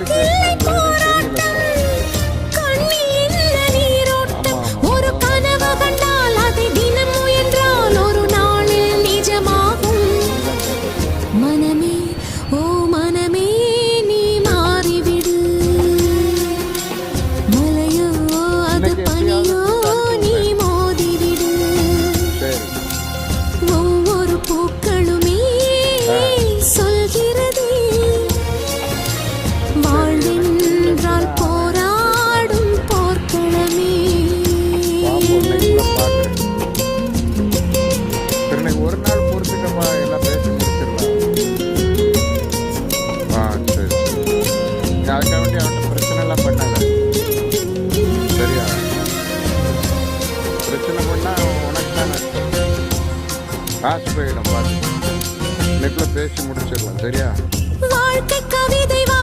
எப்படி பேசுறதுன்னு தெரியலப்பா. ஒரு நாள் பொறுத்துக்கப்பா, எல்லாம் பேசி முடிச்சிடலாம். சரி, அதுக்காக வேண்டி அவன்கிட்ட பிரச்சனை எல்லாம் பண்ணாத, சரியா? பிரச்சனை பண்ணா உனக்கு தானே காசு போயிடும். பார்த்து இன்னைக்குள்ள பேசி முடிச்சிடலாம், சரியா?